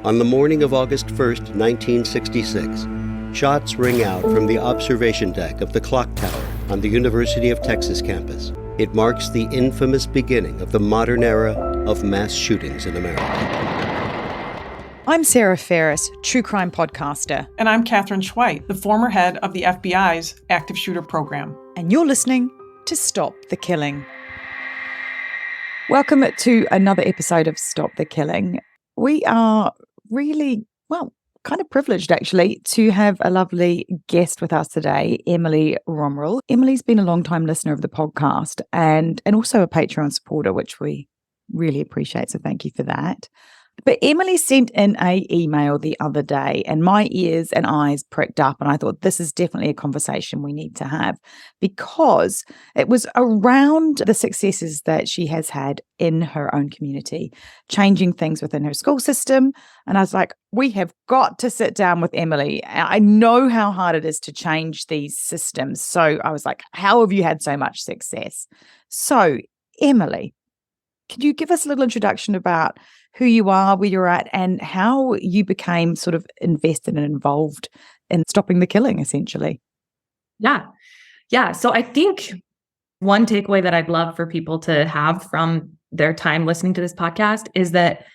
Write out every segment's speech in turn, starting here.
On the morning of August 1st, 1966, shots ring out from the observation deck of the clock tower on the University of Texas campus. It marks the infamous beginning of the modern era of mass shootings in America. I'm Sarah Ferris, true crime podcaster. And I'm Catherine Schweit, the former head of the FBI's active shooter program. And you're listening to Stop the Killing. Welcome to another episode of Stop the Killing. We are really, kind of privileged actually to have a lovely guest with us today, Emily Romrell. Emily's been a long-time listener of the podcast and also a Patreon supporter, which we really appreciate. So thank you for that. But Emily sent in an email the other day and my ears and eyes pricked up, and I thought this is definitely a conversation we need to have because it was around the successes that she has had in her own community, changing things within her school system. And I was like, we have got to sit down with Emily. I know how hard it is to change these systems. So I was like, how have you had so much success? So Emily, could you give us a little introduction about who you are, where you're at, and how you became sort of invested and involved in stopping the killing, essentially? Yeah. So I think one takeaway that I'd love for people to have from their time listening to this podcast is that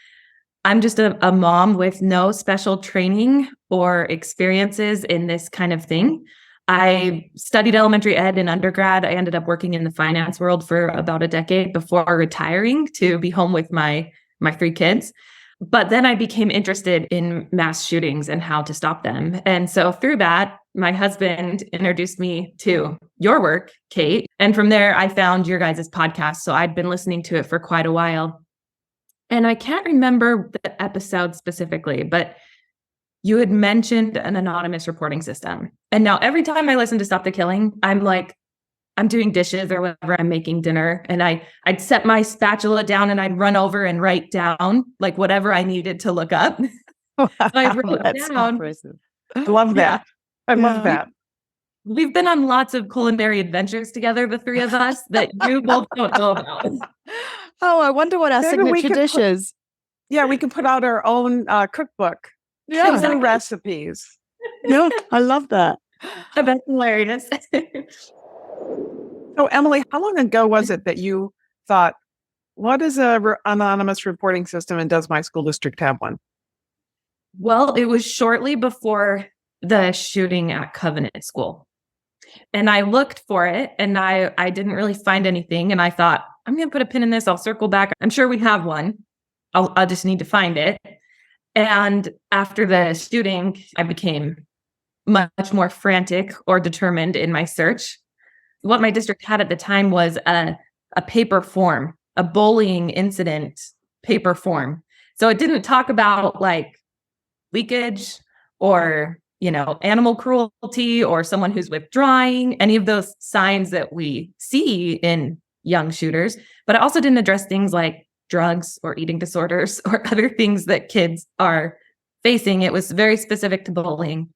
I'm just a mom with no special training or experiences in this kind of thing. I studied elementary ed in undergrad. I ended up working in the finance world for about a decade before retiring to be home with my three kids. But then I became interested in mass shootings and how to stop them. And so through that, my husband introduced me to your work, Kate. And from there, I found your guys' podcast. So I'd been listening to it for quite a while. And I can't remember the episode specifically, but you had mentioned an anonymous reporting system. And now every time I listen to Stop the Killing, I'm like, I'm doing dishes or whatever, I'm making dinner. And I'd set my spatula down and I'd run over and write down like whatever I needed to look up. Wow, I wrote that's down. impressive. I love that. I love that. We've been on lots of culinary adventures together, the three of us, that you both don't know about. Oh, I wonder what our signature dish is. Yeah, we can put out our own cookbook. Yeah. Exactly. Recipes. Yeah, I love that. That's hilarious. So, Emily, how long ago was it that you thought, what is a anonymous reporting system and does my school district have one? Well, it was shortly before the shooting at Covenant School. And I looked for it and I didn't really find anything. And I thought, I'm going to put a pin in this. I'll circle back. I'm sure we have one. I'll just need to find it. And after the shooting, I became much more frantic or determined in my search. What my district had at the time was a paper form, a bullying incident paper form. So it didn't talk about like leakage or, animal cruelty or someone who's withdrawing, any of those signs that we see in young shooters. But it also didn't address things like drugs or eating disorders or other things that kids are facing. It was very specific to bullying.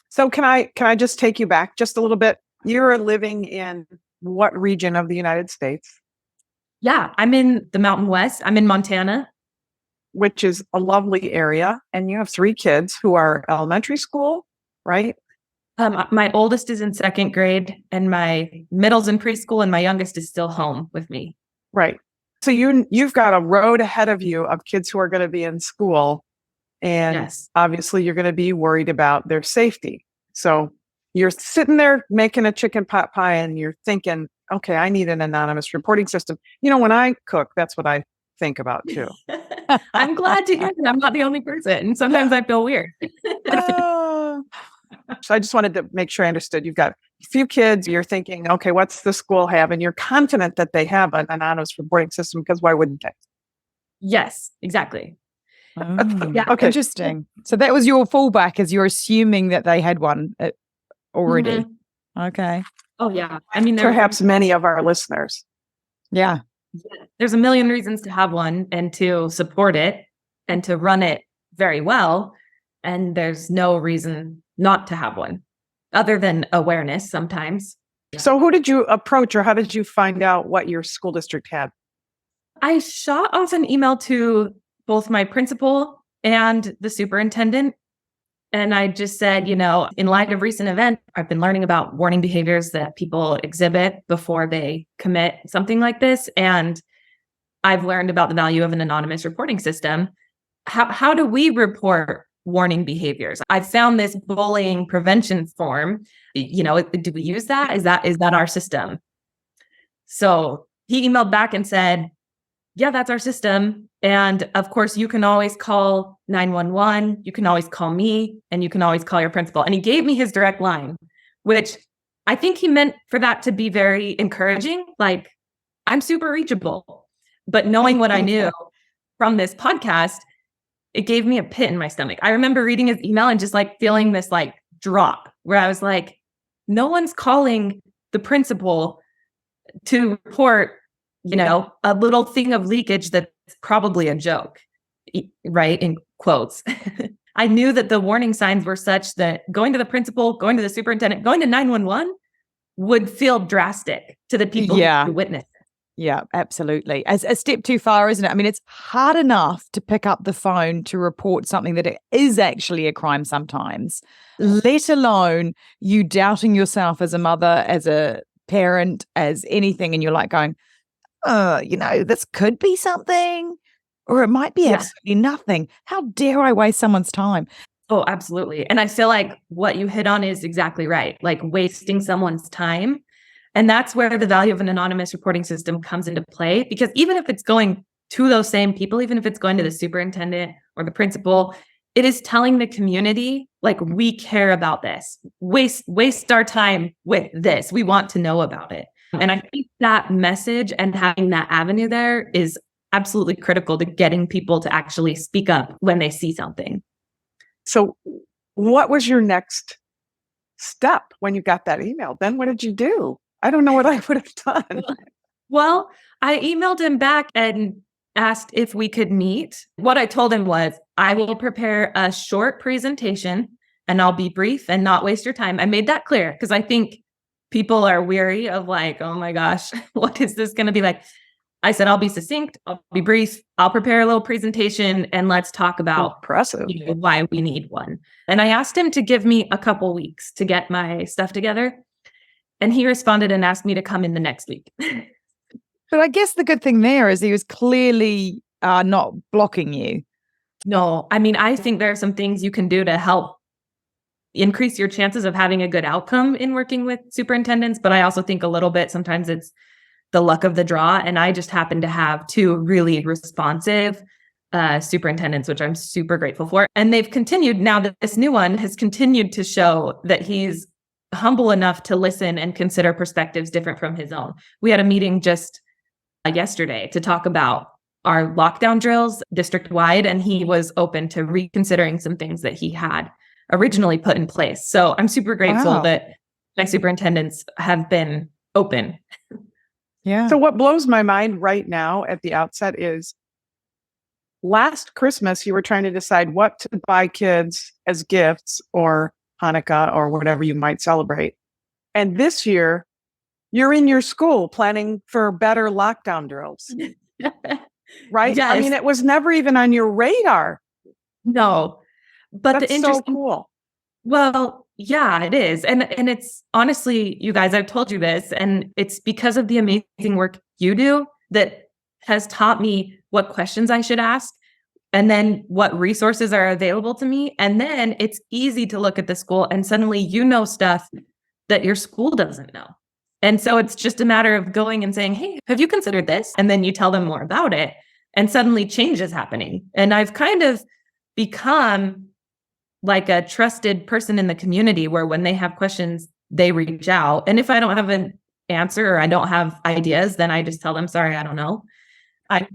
So can I just take you back just a little bit? You're living in what region of the United States? Yeah, I'm in the Mountain West. I'm in Montana. Which is a lovely area. And you have three kids who are elementary school, right? My oldest is in second grade and my middle's in preschool and my youngest is still home with me. Right. So you've got a road ahead of you of kids who are going to be in school. And yes, obviously you're going to be worried about their safety. So you're sitting there making a chicken pot pie and you're thinking, okay, I need an anonymous reporting system. When I cook, that's what I think about too. I'm glad to hear that I'm not the only person. Sometimes I feel weird. So I just wanted to make sure I understood. You've got a few kids, you're thinking, okay, what's the school have? And you're confident that they have an anonymous reporting system because why wouldn't they? Yes, exactly. Oh, yeah. Okay. Interesting. So that was your fallback, as you're assuming that they had one already. Mm-hmm. Okay. Oh, yeah. I mean, perhaps many of our listeners. Yeah. There's a million reasons to have one and to support it and to run it very well. And there's no reason not to have one other than awareness sometimes. So who did you approach or how did you find out what your school district had? I shot off an email to both my principal and the superintendent. And I just said, in light of recent events, I've been learning about warning behaviors that people exhibit before they commit something like this. And I've learned about the value of an anonymous reporting system. How do we report warning behaviors? I've found this bullying prevention form. Do we use that? Is that our system? So he emailed back and said, yeah, that's our system. And of course, you can always call 911. You can always call me, and you can always call your principal. And he gave me his direct line, which I think he meant for that to be very encouraging. Like, I'm super reachable. But knowing what I knew from this podcast, it gave me a pit in my stomach. I remember reading his email and just like feeling this like drop where I was like, no one's calling the principal to report, a little thing of leakage that's probably a joke, right? In quotes. I knew that the warning signs were such that going to the principal, going to the superintendent, going to 911 would feel drastic to the people who witnessed it. Yeah, absolutely. As a step too far, isn't it? I mean, it's hard enough to pick up the phone to report something that it is actually a crime sometimes, let alone you doubting yourself as a mother, as a parent, as anything. And you're like going, this could be something, or it might be absolutely nothing. How dare I waste someone's time? Oh, absolutely. And I feel like what you hit on is exactly right. Like wasting someone's time. And that's where the value of an anonymous reporting system comes into play, because even if it's going to those same people, even if it's going to the superintendent or the principal, it is telling the community, like, we care about this. Waste our time with this. We want to know about it. And I think that message and having that avenue there is absolutely critical to getting people to actually speak up when they see something. So what was your next step when you got that email? Then what did you do? I don't know what I would have done. Well, I emailed him back and asked if we could meet. What I told him was, I will prepare a short presentation and I'll be brief and not waste your time. I made that clear because I think people are weary of like, oh my gosh, what is this going to be like? I said, I'll be succinct, I'll be brief, I'll prepare a little presentation, and let's talk about why we need one. And I asked him to give me a couple weeks to get my stuff together. And he responded and asked me to come in the next week. But I guess the good thing there is he was clearly not blocking you. No, I mean, I think there are some things you can do to help increase your chances of having a good outcome in working with superintendents. But I also think a little bit, sometimes it's the luck of the draw. And I just happen to have two really responsive superintendents, which I'm super grateful for. And they've continued, now that this new one has continued to show that he's humble enough to listen and consider perspectives different from his own. We had a meeting just yesterday to talk about our lockdown drills district-wide, and he was open to reconsidering some things that he had originally put in place. So I'm super grateful that my superintendents have been open. Yeah. So what blows my mind right now at the outset is last Christmas, you were trying to decide what to buy kids as gifts or Hanukkah or whatever you might celebrate. And this year, you're in your school planning for better lockdown drills. Right? Yes. I mean, it was never even on your radar. No. But that's so cool. Well, yeah, it is. And it's honestly, you guys, I've told you this, and it's because of the amazing work you do that has taught me what questions I should ask, and then what resources are available to me. And then it's easy to look at the school and suddenly you know stuff that your school doesn't know. And so it's just a matter of going and saying, hey, have you considered this? And then you tell them more about it, and suddenly change is happening. And I've kind of become like a trusted person in the community where when they have questions, they reach out. And if I don't have an answer or I don't have ideas, then I just tell them, sorry, I don't know. I'm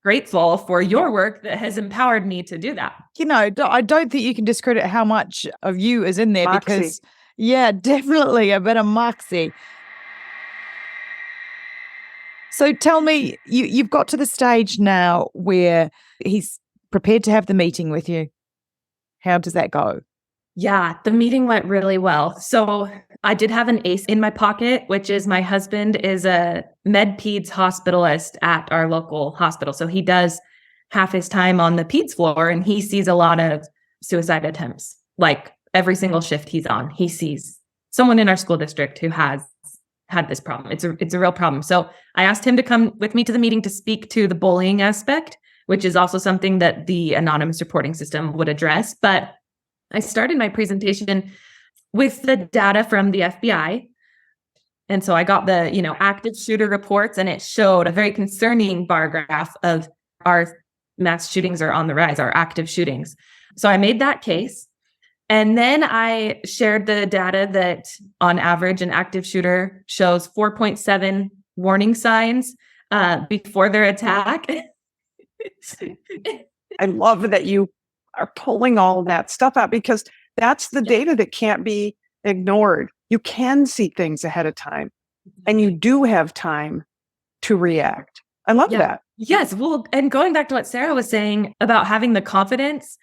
grateful for your work that has empowered me to do that. You know, I don't think you can discredit how much of you is in there. Moxie. Because, yeah, definitely a bit of moxie. So tell me, you've got to the stage now where he's prepared to have the meeting with you. How does that go? Yeah, the meeting went really well. So I did have an ace in my pocket, which is my husband is a med peds hospitalist at our local hospital. So he does half his time on the peds floor, and he sees a lot of suicide attempts. Like every single shift he's on, he sees someone in our school district who has had this problem. It's a real problem. So I asked him to come with me to the meeting to speak to the bullying aspect, which is also something that the anonymous reporting system would address. But I started my presentation with the data from the FBI. And so I got the, active shooter reports, and it showed a very concerning bar graph of our mass shootings are on the rise, our active shootings. So I made that case. And then I shared the data that on average, an active shooter shows 4.7 warning signs before their attack. I love that you are pulling all of that stuff out, because that's the data that can't be ignored. You can see things ahead of time, and you do have time to react. I love that. Yes. Well, and going back to what Sarah was saying about having the confidence,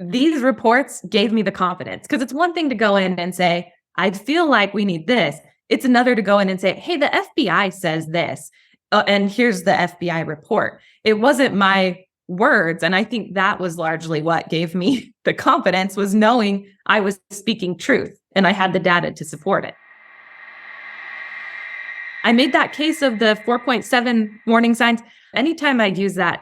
these reports gave me the confidence, because it's one thing to go in and say, I feel like we need this. It's another to go in and say, hey, the FBI says this, and here's the FBI report. It wasn't my words. And I think that was largely what gave me the confidence, was knowing I was speaking truth and I had the data to support it. I made that case of the 4.7 warning signs. Anytime I use that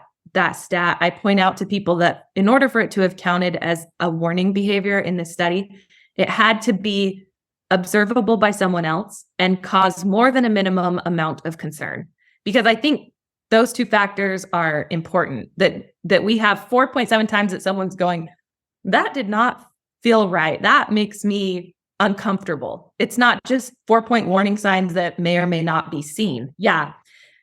stat, I point out to people that in order for it to have counted as a warning behavior in this study, it had to be observable by someone else and cause more than a minimum amount of concern. Because I think those two factors are important, that we have 4.7 times that someone's going, that did not feel right. That makes me uncomfortable. It's not just 4-point warning signs that may or may not be seen. Yeah.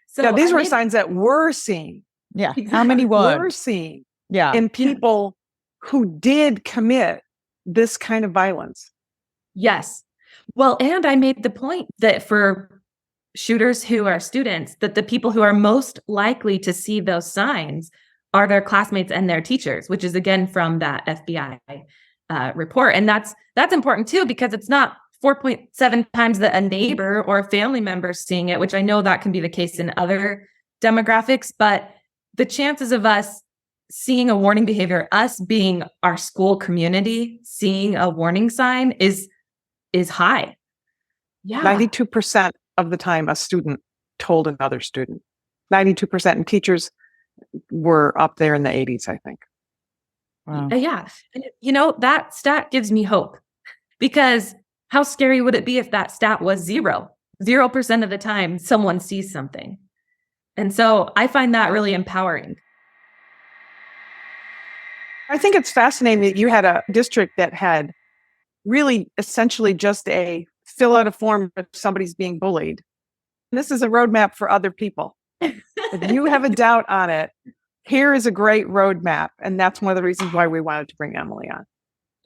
So these were signs that were seen. Yeah. How many were seen? Yeah. In people who did commit this kind of violence. Yes. Well, and I made the point that for shooters who are students, that the people who are most likely to see those signs are their classmates and their teachers, which is again from that FBI report. And that's important too, because it's not 4.7 times that a neighbor or a family member is seeing it, which I know that can be the case in other demographics, but the chances of us seeing a warning behavior, us being our school community, seeing a warning sign is high. Yeah. 92% of the time a student told another student. 92%, and teachers were up there in the 80s, I think. Wow. Yeah. And, that stat gives me hope, because how scary would it be if that stat was 0% of the time someone sees something? And so I find that really empowering. I think it's fascinating that you had a district that had really essentially just a fill out a form if somebody's being bullied. This is a roadmap for other people. If you have a doubt on it, here is a great roadmap. And that's one of the reasons why we wanted to bring Emily on.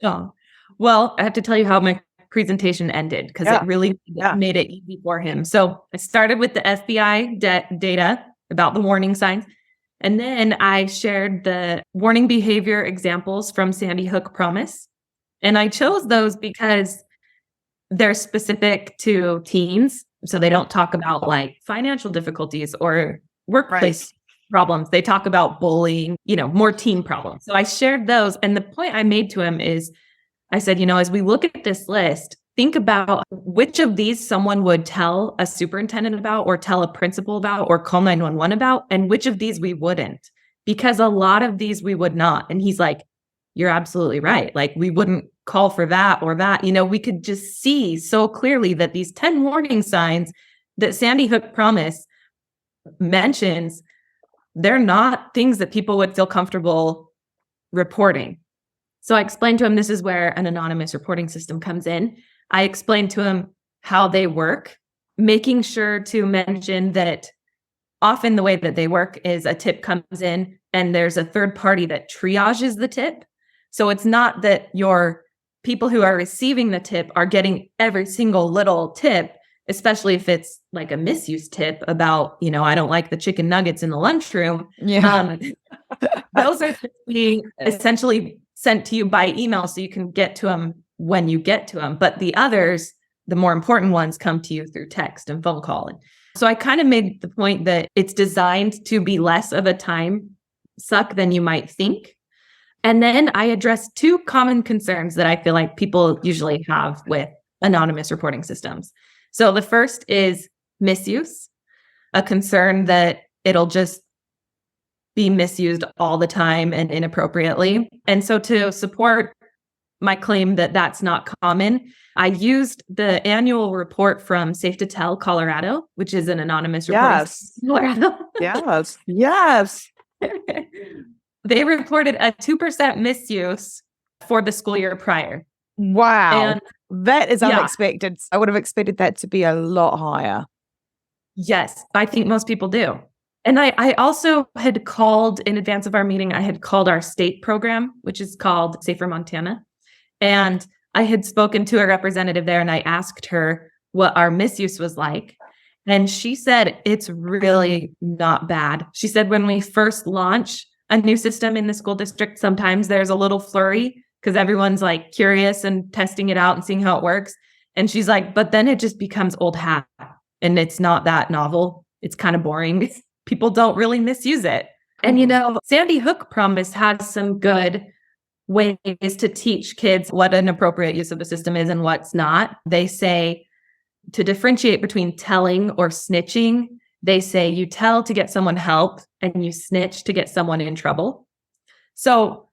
Oh, well, I have to tell you how my presentation ended, because it really made it easy for him. So I started with the FBI data about the warning signs. And then I shared the warning behavior examples from Sandy Hook Promise. And I chose those because they're specific to teens. So they don't talk about like financial difficulties or workplace problems. They talk about bullying, more teen problems. So I shared those. And the point I made to him is, I said, as we look at this list, think about which of these someone would tell a superintendent about, or tell a principal about, or call 911 about, and which of these we wouldn't, because a lot of these we would not. And he's like, you're absolutely right. Like, we wouldn't call for that or that. We could just see so clearly that these 10 warning signs that Sandy Hook Promise mentions, they're not things that people would feel comfortable reporting. So I explained to him, this is where an anonymous reporting system comes in. I explained to him how they work, making sure to mention that often the way that they work is a tip comes in and there's a third party that triages the tip. So it's not that your people who are receiving the tip are getting every single little tip, especially if it's like a misuse tip about, I don't like the chicken nuggets in the lunchroom. Yeah. Those are being essentially sent to you by email, so you can get to them when you get to them. But the others, the more important ones, come to you through text and phone call. And so I kind of made the point that it's designed to be less of a time suck than you might think. And then I addressed two common concerns that I feel like people usually have with anonymous reporting systems. So the first is misuse, a concern that it'll just be misused all the time and inappropriately. And so to support my claim that that's not common, I used the annual report from Safe to Tell Colorado, which is an anonymous reporting system in Colorado. Yes. Yes. They reported a 2% misuse for the school year prior. Wow. And that is yeah. unexpected. I would have expected that to be a lot higher. Yes, I think most people do. And I also had called, in advance of our meeting, I had called our state program, which is called Safer Montana. And I had spoken to a representative there and I asked her what our misuse was like. And she said, it's really not bad. She said, when we first launch a new system in the school district, sometimes there's a little flurry because everyone's like curious and testing it out and seeing how it works. And she's like, but then it just becomes old hat and it's not that novel. It's kind of boring. People don't really misuse it. And, you know, Sandy Hook Promise has some good ways to teach kids what an appropriate use of the system is and what's not. They say to differentiate between telling or snitching, they say you tell to get someone help and you snitch to get someone in trouble. So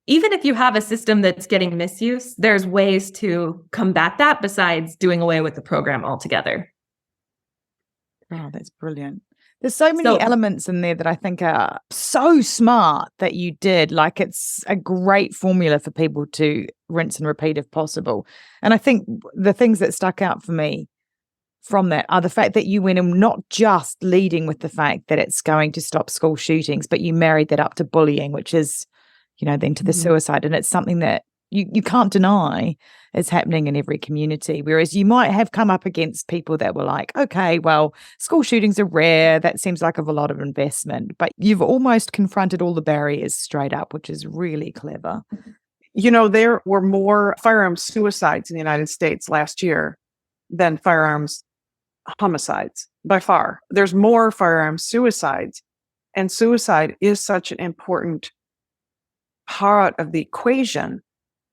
even if you have a system that's getting misuse, there's ways to combat that besides doing away with the program altogether. Oh, that's brilliant. There's so many elements in there that I think are so smart that you did. Like, it's a great formula for people to rinse and repeat if possible. And I think the things that stuck out for me from that are the fact that you went in not just leading with the fact that it's going to stop school shootings, but you married that up to bullying, which is, you know, then to the suicide. And it's something that you can't deny is happening in every community. Whereas you might have come up against people that were like, okay, well, school shootings are rare. That seems like a lot of investment. But you've almost confronted all the barriers straight up, which is really clever. You know, there were more firearms suicides in the United States last year than firearms homicides by far. There's more firearms suicides. And suicide is such an important part of the equation,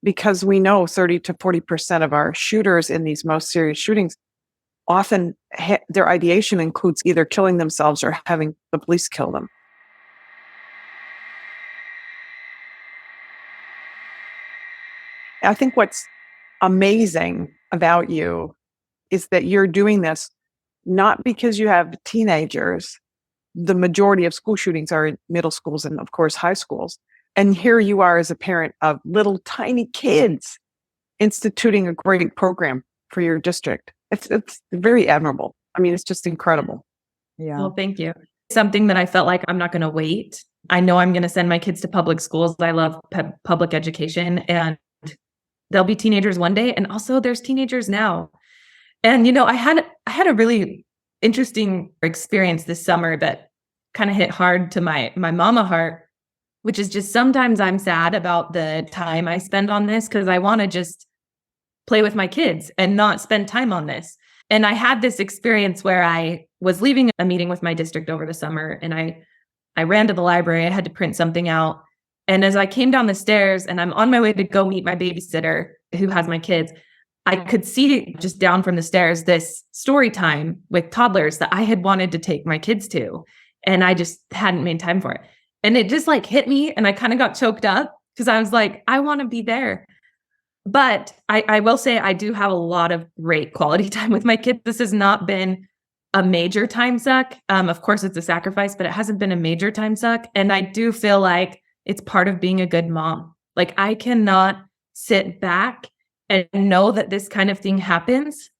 because we know 30 to 40% of our shooters in these most serious shootings often their ideation includes either killing themselves or having the police kill them. I think what's amazing about you is that you're doing this not because you have teenagers. The majority of school shootings are in middle schools and, of course, high schools. And here you are as a parent of little tiny kids instituting a great program for your district. It's very admirable. I mean, it's just incredible. Yeah. Well, thank you. Something that I felt like I'm not going to wait. I know I'm going to send my kids to public schools. I love public education, and there'll be teenagers one day. And also there's teenagers now. And, you know, I had a really interesting experience this summer that kind of hit hard to my mama heart, which is just sometimes I'm sad about the time I spend on this because I want to just play with my kids and not spend time on this. And I had this experience where I was leaving a meeting with my district over the summer and I ran to the library. I had to print something out. And as I came down the stairs and I'm on my way to go meet my babysitter who has my kids, I could see just down from the stairs this story time with toddlers that I had wanted to take my kids to. And I just hadn't made time for it. And it just like hit me and I kind of got choked up because I was like, I want to be there. But I will say I do have a lot of great quality time with my kids. This has not been a major time suck. Of course, it's a sacrifice, but it hasn't been a major time suck. And I do feel like it's part of being a good mom. Like, I cannot sit back and know that this kind of thing happens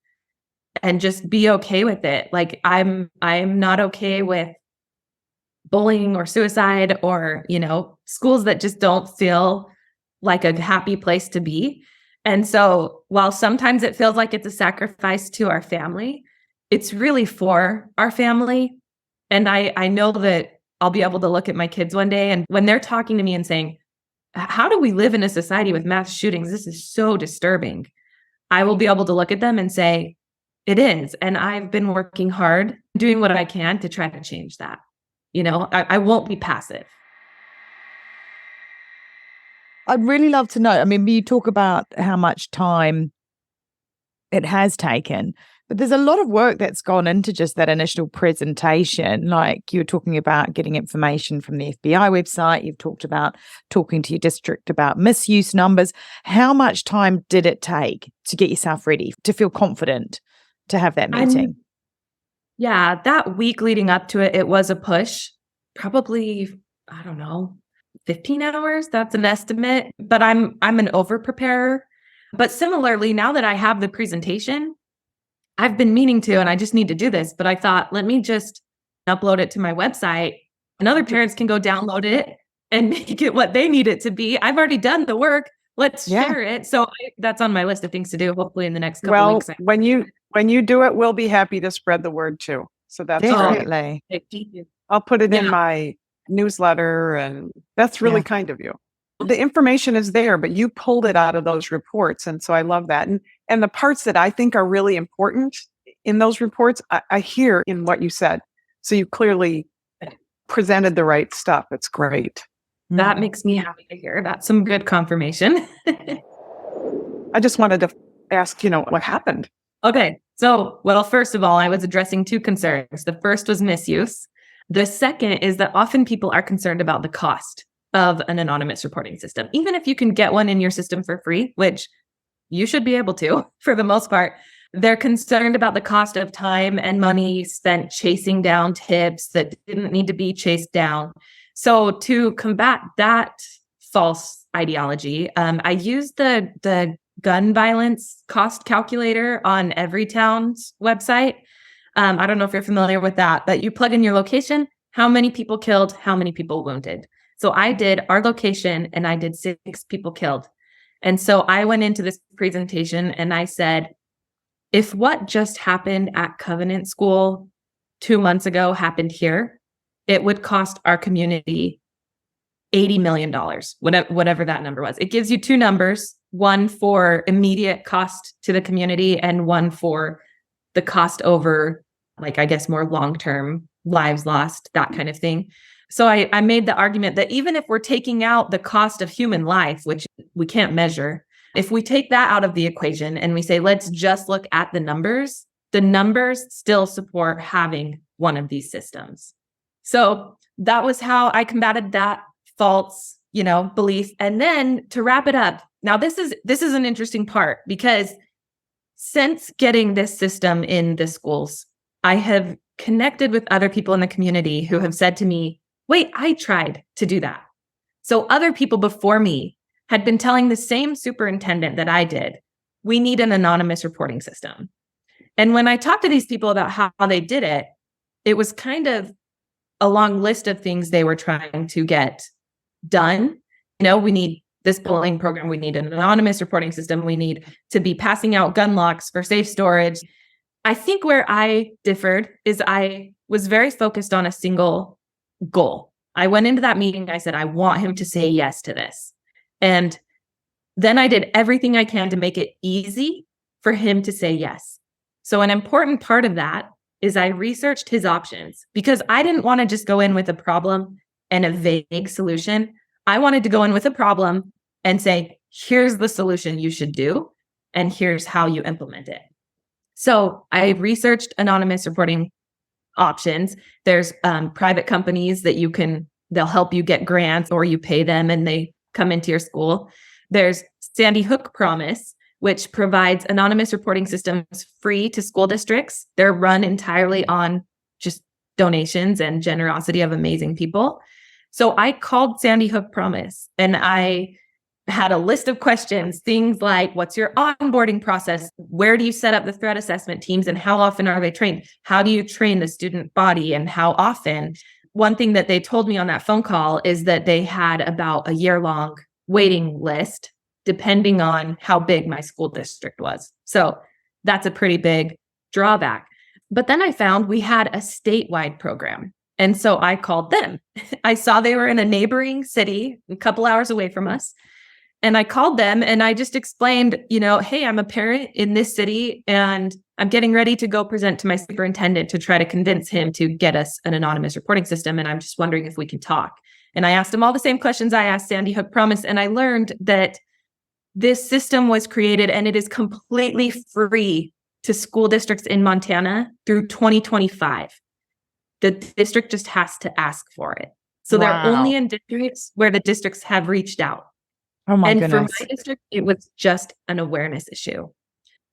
and just be okay with it. Like, I'm not okay with bullying or suicide or, you know, schools that just don't feel like a happy place to be. And so while sometimes it feels like it's a sacrifice to our family, it's really for our family. And I know that I'll be able to look at my kids one day and when they're talking to me and saying, how do we live in a society with mass shootings? This is so disturbing. I will be able to look at them and say, it is. And I've been working hard, doing what I can to try to change that. You know, I won't be passive. I'd really love to know. I mean, you talk about how much time it has taken, but there's a lot of work that's gone into just that initial presentation. Like you're talking about getting information from the FBI website. You've talked about talking to your district about misuse numbers. How much time did it take to get yourself ready, to feel confident to have that meeting? Yeah, that week leading up to it, it was a push. Probably, I don't know, 15 hours. That's an estimate. But I'm an over preparer. But similarly, now that I have the presentation, I've been meaning to, and I just need to do this. But I thought, let me just upload it to my website, and other parents can go download it and make it what they need it to be. I've already done the work. Let's share it. So that's on my list of things to do. Hopefully, in the next couple weeks. When you do it, we'll be happy to spread the word too. So that's definitely. Thank you. I'll put it in my newsletter, and that's really kind of you. The information is there, but you pulled it out of those reports. And so I love that. And the parts that I think are really important in those reports, I hear in what you said. So you clearly presented the right stuff. It's great. That makes me happy to hear. That's some good confirmation. I just wanted to ask, what happened? Okay. So, well, first of all, I was addressing two concerns. The first was misuse. The second is that often people are concerned about the cost of an anonymous reporting system. Even if you can get one in your system for free, which you should be able to for the most part, they're concerned about the cost of time and money spent chasing down tips that didn't need to be chased down. So to combat that false ideology, I used the gun violence cost calculator on Everytown's website. I don't know if you're familiar with that, but you plug in your location, how many people killed, how many people wounded. So I did our location and I did 6 people killed. And so I went into this presentation and I said, if what just happened at Covenant School 2 months ago happened here, it would cost our community $80 million, whatever that number was. It gives you 2 numbers, one for immediate cost to the community and one for the cost over, like, I guess, more long-term lives lost, that kind of thing. So I made the argument that even if we're taking out the cost of human life, which we can't measure, if we take that out of the equation and we say, let's just look at the numbers still support having one of these systems. So that was how I combated that false, belief. And then to wrap it up, now this is an interesting part, because since getting this system in the schools, I have connected with other people in the community who have said to me, wait, I tried to do that. So other people before me had been telling the same superintendent that I did, we need an anonymous reporting system. And when I talked to these people about how they did it, it was kind of a long list of things they were trying to get done. We need this bullying program. We need an anonymous reporting system. We need to be passing out gun locks for safe storage. I think where I differed is I was very focused on a single goal. I went into that meeting. I said, I want him to say yes to this. And then I did everything I can to make it easy for him to say yes. So an important part of that is I researched his options, because I didn't want to just go in with a problem and a vague solution. I wanted to go in with a problem and say, here's the solution you should do, and here's how you implement it. So I researched anonymous reporting options. There's private companies that they'll help you get grants, or you pay them and they come into your school. There's Sandy Hook Promise, which provides anonymous reporting systems free to school districts. They're run entirely on just donations and generosity of amazing people. So I called Sandy Hook Promise and I had a list of questions, things like, what's your onboarding process? Where do you set up the threat assessment teams and how often are they trained? How do you train the student body and how often? One thing that they told me on that phone call is that they had about a year-long waiting list, depending on how big my school district was. So that's a pretty big drawback. But then I found we had a statewide program. And so I called them. I saw they were in a neighboring city, a couple hours away from us. And I called them and I just explained, hey, I'm a parent in this city and I'm getting ready to go present to my superintendent to try to convince him to get us an anonymous reporting system. And I'm just wondering if we can talk. And I asked him all the same questions I asked Sandy Hook Promise. And I learned that this system was created and it is completely free to school districts in Montana through 2025. The district just has to ask for it. So they're only in districts where the districts have reached out. Oh my and goodness. for my district, it was just an awareness issue.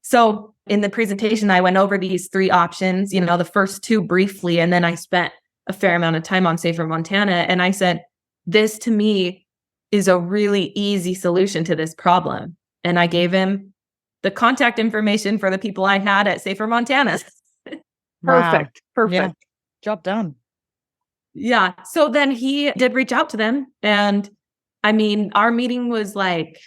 So in the presentation, I went over these 3 options, the first 2 briefly, and then I spent a fair amount of time on Safer Montana. And I said, this to me is a really easy solution to this problem. And I gave him the contact information for the people I had at Safer Montana. Perfect. Yeah. Job done. Yeah. So then he did reach out to them. And I mean, our meeting was like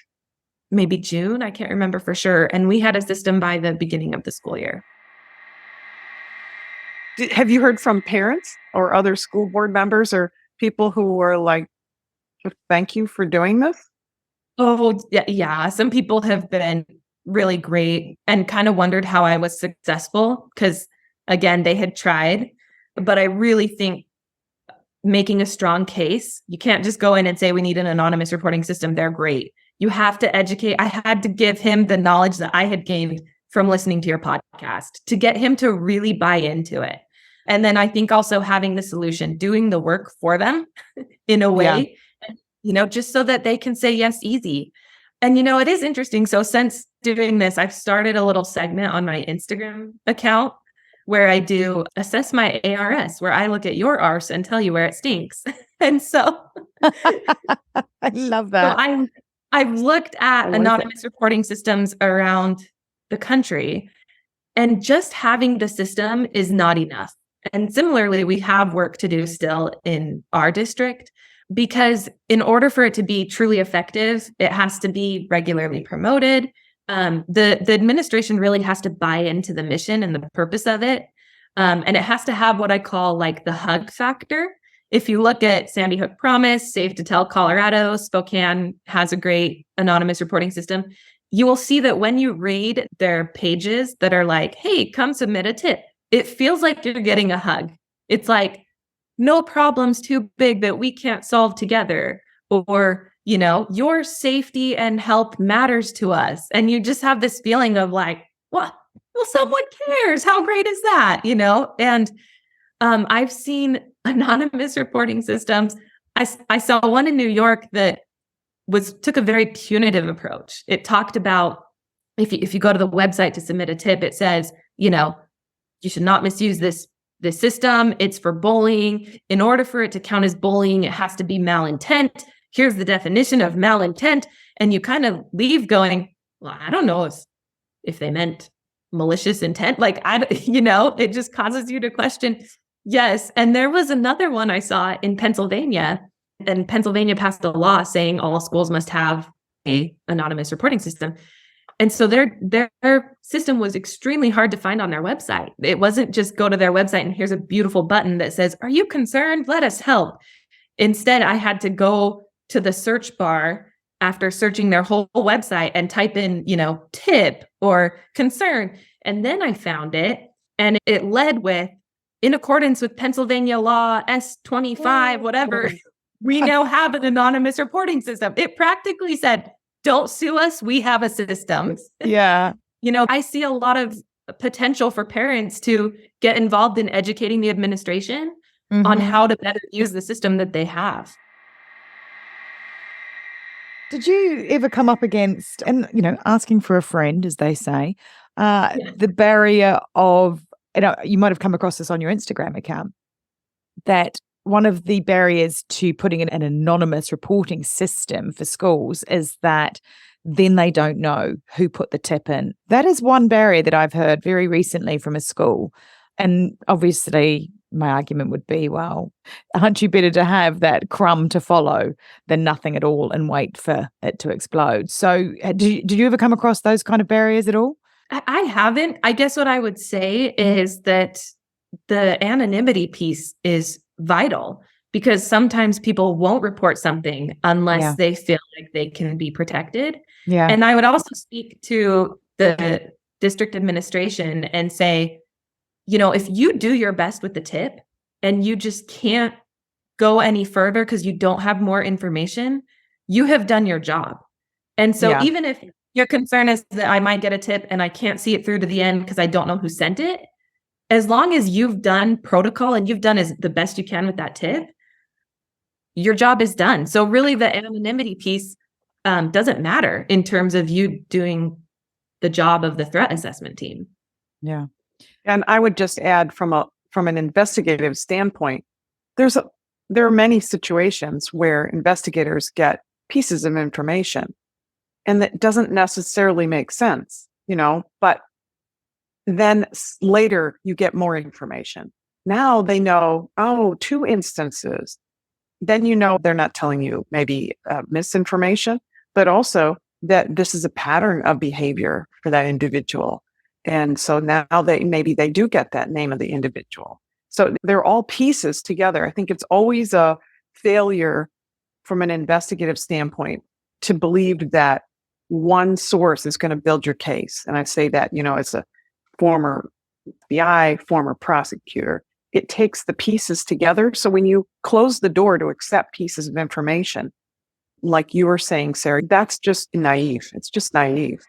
maybe June. I can't remember for sure. And we had a system by the beginning of the school year. Have you heard from parents or other school board members or people who were like, thank you for doing this? Oh, yeah. Some people have been really great and kind of wondered how I was successful because, again, they had tried. But I really think making a strong case, you can't just go in and say we need an anonymous reporting system. They're great. You have to educate. I had to give him the knowledge that I had gained from listening to your podcast to get him to really buy into it. And then I think also having the solution, doing the work for them in a way, just so that they can say yes, easy. And, it is interesting. So since doing this, I've started a little segment on my Instagram account where I do assess my A.R.S, where I look at your A.R.S and tell you where it stinks. And so I love that. So I've looked at anonymous reporting systems around the country, and just having the system is not enough. And similarly, we have work to do still in our district, because in order for it to be truly effective, it has to be regularly promoted. The administration really has to buy into the mission and the purpose of it. And it has to have what I call like the hug factor. If you look at Sandy Hook Promise, Safe to Tell Colorado, Spokane has a great anonymous reporting system. You will see that when you read their pages that are like, hey, come submit a tip, it feels like you're getting a hug. It's like, no problem's too big that we can't solve together. Or, your safety and health matters to us. And you just have this feeling of like, well, someone cares. How great is that? And I've seen anonymous reporting systems. I saw one in New York that took a very punitive approach. It talked about if you go to the website to submit a tip, it says, you should not misuse this system. It's for bullying. In order for it to count as bullying, it has to be malintent. Here's the definition of malintent. And you kind of leave going, well, I don't know if they meant malicious intent. Like, it just causes you to question. Yes. And there was another one I saw in Pennsylvania, and Pennsylvania passed a law saying all schools must have a anonymous reporting system. And so their system was extremely hard to find on their website. It wasn't just go to their website and here's a beautiful button that says, are you concerned? Let us help. Instead, I had to go to the search bar after searching their whole website and type in, tip or concern. And then I found it, and it led with, in accordance with Pennsylvania law S25, whatever, we now have an anonymous reporting system. It practically said, don't sue us. We have a system. Yeah. I see a lot of potential for parents to get involved in educating the administration on how to better use the system that they have. Did you ever come up against, and asking for a friend, as they say, the barrier of, you might have come across this on your Instagram account, that one of the barriers to putting in an anonymous reporting system for schools is that then they don't know who put the tip in. That is one barrier that I've heard very recently from a school. And obviously, my argument would be, well, aren't you better to have that crumb to follow than nothing at all and wait for it to explode? So did you ever come across those kind of barriers at all? I haven't. I guess what I would say is that the anonymity piece is vital, because sometimes people won't report something unless they feel like they can be protected. Yeah. And I would also speak to the district administration and say, if you do your best with the tip and you just can't go any further because you don't have more information, you have done your job. And so Yeah. even if your concern is that I might get a tip and I can't see it through to the end because I don't know who sent it, as long as you've done protocol and you've done the best you can with that tip, your job is done. So really the anonymity piece doesn't matter in terms of you doing the job of the threat assessment team. Yeah. And I would just add from an investigative standpoint, there are many situations where investigators get pieces of information and that doesn't necessarily make sense, but then later you get more information. Now they know, 2 instances. Then they're not telling you maybe misinformation, but also that this is a pattern of behavior for that individual. And so now maybe they do get that name of the individual. So they're all pieces together. I think it's always a failure from an investigative standpoint to believe that one source is going to build your case. And I say that, as a former FBI, former prosecutor, it takes the pieces together. So when you close the door to accept pieces of information, like you were saying, Sarah, that's just naive. It's just naive.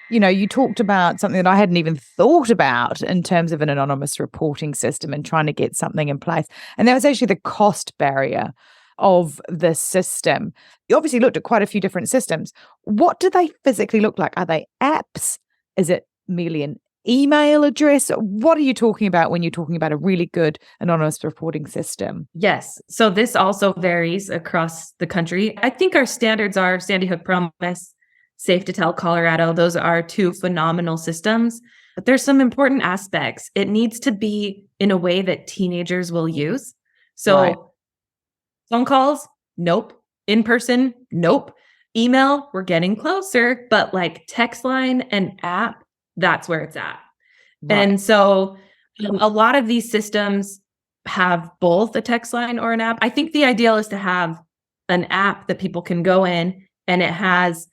You talked about something that I hadn't even thought about in terms of an anonymous reporting system and trying to get something in place. And that was actually the cost barrier of the system. You obviously looked at quite a few different systems. What do they physically look like? Are they apps? Is it merely an email address? What are you talking about when you're talking about a really good anonymous reporting system? Yes. So this also varies across the country. I think our standards are Sandy Hook Promise, Safe to Tell Colorado. Those are 2 phenomenal systems, but there's some important aspects. It needs to be in a way that teenagers will use. So Right. Phone calls, nope. In person, nope. Email, we're getting closer, but like text line and app, that's where it's at. Right. And so a lot of these systems have both a text line or an app. I think the ideal is to have an app that people can go in and it has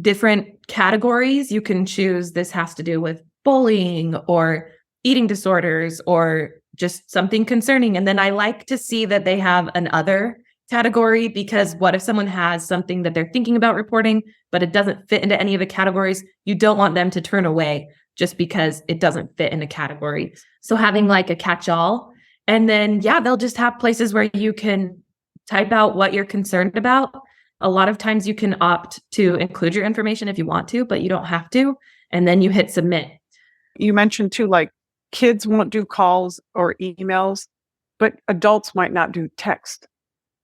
different categories. You can choose this has to do with bullying or eating disorders or just something concerning. And then I like to see that they have an other category, because what if someone has something that they're thinking about reporting, but it doesn't fit into any of the categories? You don't want them to turn away just because it doesn't fit in a category. So having like a catch-all, and then, they'll just have places where you can type out what you're concerned about. A lot of times you can opt to include your information if you want to, but you don't have to. And then you hit submit. You mentioned too, like kids won't do calls or emails, but adults might not do text.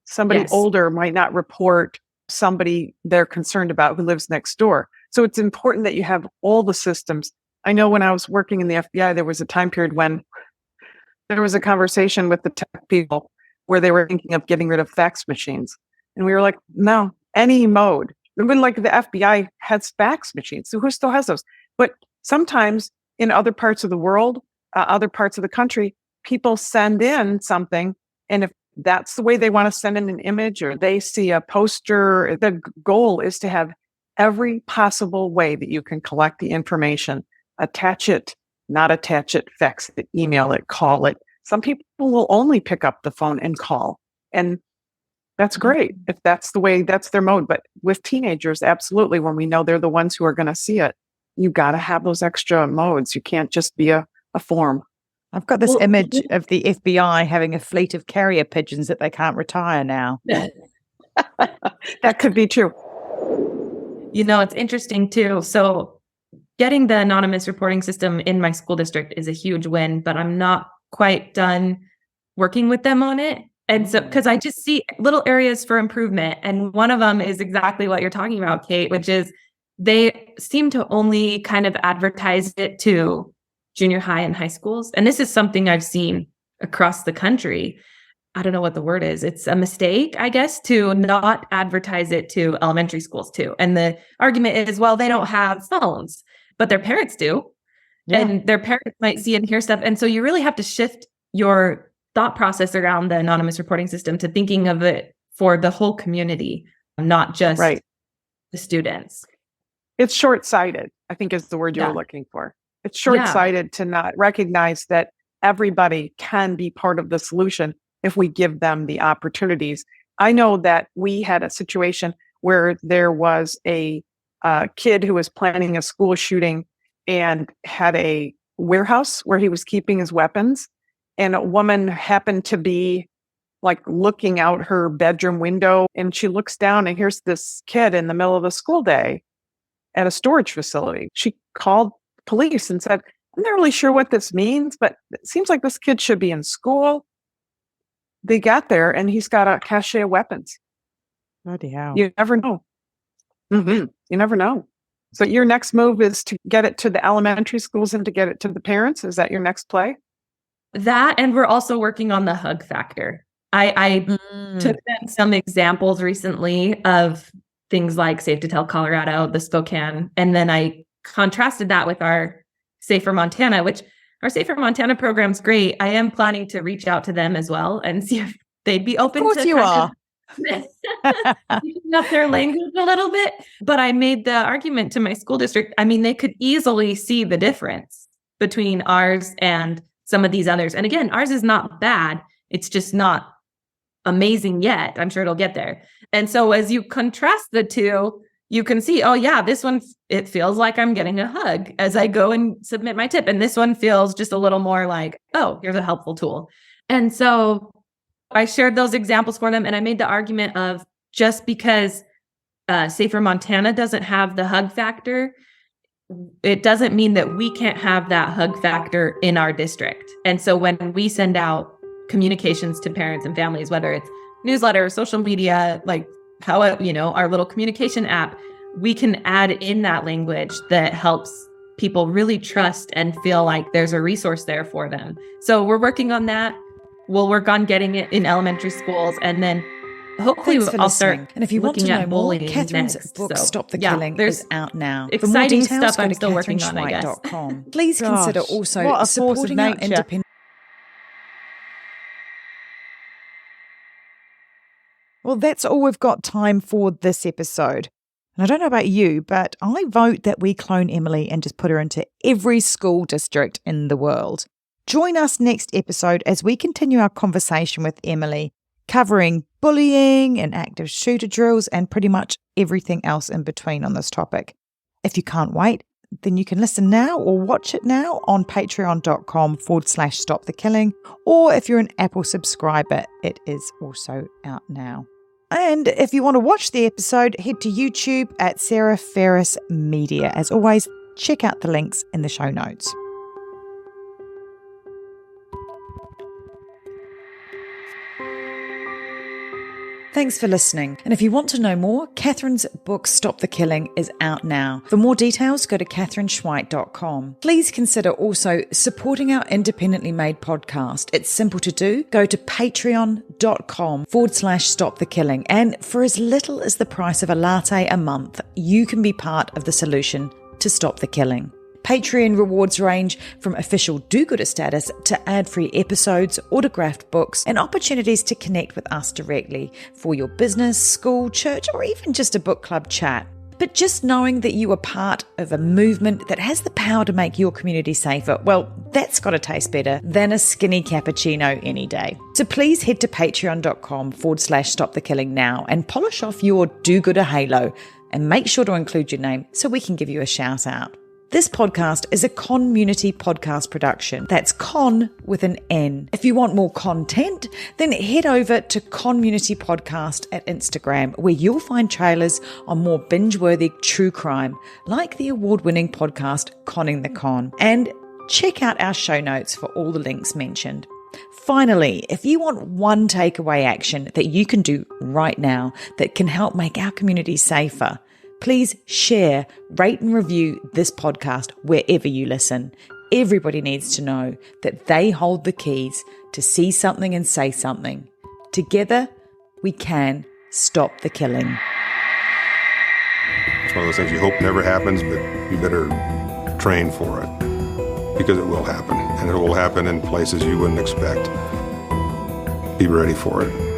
Somebody Yes. older might not report somebody they're concerned about who lives next door. So it's important that you have all the systems. I know when I was working in the FBI, there was a time period when there was a conversation with the tech people where they were thinking of getting rid of fax machines. And we were like, no, any mode. Even like the FBI has fax machines. So who still has those? But sometimes in other parts of the world, other parts of the country, people send in something. And if that's the way they want to send in an image, or they see a poster, the goal is to have every possible way that you can collect the information, attach it, not attach it, fax it, email it, call it. Some people will only pick up the phone and call. And that's great if that's the way, that's their mode. But with teenagers, absolutely, when we know they're the ones who are going to see it, you got to have those extra modes. You can't just be a form. I've got this image of the FBI having a fleet of carrier pigeons that they can't retire now. That could be true. It's interesting too. So getting the anonymous reporting system in my school district is a huge win, but I'm not quite done working with them on it. And so, because I just see little areas for improvement. And one of them is exactly what you're talking about, Kate, which is they seem to only kind of advertise it to junior high and high schools. And this is something I've seen across the country. I don't know what the word is. It's a mistake, I guess, to not advertise it to elementary schools too. And the argument is, well, they don't have phones, but their parents do. Yeah. And their parents might see and hear stuff. And so you really have to shift your thought process around the anonymous reporting system to thinking of it for the whole community, not just the students. It's short-sighted, I think is the word you're looking for. It's short-sighted to not recognize that everybody can be part of the solution if we give them the opportunities. I know that we had a situation where there was a kid who was planning a school shooting and had a warehouse where he was keeping his weapons. And a woman happened to be like looking out her bedroom window, and she looks down and here's this kid in the middle of the school day at a storage facility. She called police and said, I'm not really sure what this means, but it seems like this kid should be in school. They got there and he's got a cache of weapons. Bloody hell. You never know. You never know. So your next move is to get it to the elementary schools and to get it to the parents. Is that your next play? That, and we're also working on the hug factor. I took them some examples recently of things like Safe to Tell Colorado, the Spokane, and then I contrasted that with our Safer Montana, which our Safer Montana program's great. I am planning to reach out to them as well and see if they'd be open to Of course you are. up their language a little bit. But I made the argument to my school district. I mean, they could easily see the difference between ours and some of these others. And again, ours is not bad. It's just not amazing yet. I'm sure it'll get there. And so as you contrast the two, you can see, oh yeah, this one, it feels like I'm getting a hug as I go and submit my tip. And this one feels just a little more like, oh, here's a helpful tool. And so I shared those examples for them. And I made the argument of just because Safer Montana doesn't have the hug factor, it doesn't mean that we can't have that hug factor in our district. And so when we send out communications to parents and families, whether it's newsletter, social media, like how, our little communication app, we can add in that language that helps people really trust and feel like there's a resource there for them. So we're working on that. We'll work on getting it in elementary schools, and then hopefully I'll start. And if you want to know more, bullying Catherine's next. book, So, Stop the yeah, Killing, there's is out now. For more exciting details, stuff go I'm to still working on, I guess. catherineschweik.com. Please Gosh, consider also what a force of supporting our nature. independent. Well, that's all we've got time for this episode. And I don't know about you, but I vote that we clone Emily and just put her into every school district in the world. Join us next episode as we continue our conversation with Emily, covering bullying and active shooter drills and pretty much everything else in between on this topic. If you can't wait, then you can listen now or watch it now on patreon.com/stopthekilling. Or if you're an Apple subscriber, it is also out now. And if you want to watch the episode, head to YouTube at Sarah Ferris Media. As always, check out the links in the show notes. Thanks for listening. And if you want to know more, Catherine's book, Stop the Killing, is out now. For more details, go to catherineschweik.com. Please consider also supporting our independently made podcast. It's simple to do. Go to patreon.com/stopthekilling. And for as little as the price of a latte a month, you can be part of the solution to stop the killing. Patreon rewards range from official do-gooder status to ad-free episodes, autographed books, and opportunities to connect with us directly for your business, school, church, or even just a book club chat. But just knowing that you are part of a movement that has the power to make your community safer, well, that's got to taste better than a skinny cappuccino any day. So please head to patreon.com/stopthekilling now and polish off your do-gooder halo and make sure to include your name so we can give you a shout out. This podcast is a Community podcast production. That's Con with an N. If you want more content, then head over to Community Podcast at Instagram, where you'll find trailers on more binge-worthy true crime, like the award-winning podcast Conning the Con. And check out our show notes for all the links mentioned. Finally, if you want one takeaway action that you can do right now that can help make our community safer, please share, rate and review this podcast wherever you listen. Everybody needs to know that they hold the keys to see something and say something. Together, we can stop the killing. It's one of those things you hope never happens, but you better train for it, because it will happen, and it will happen in places you wouldn't expect. Be ready for it.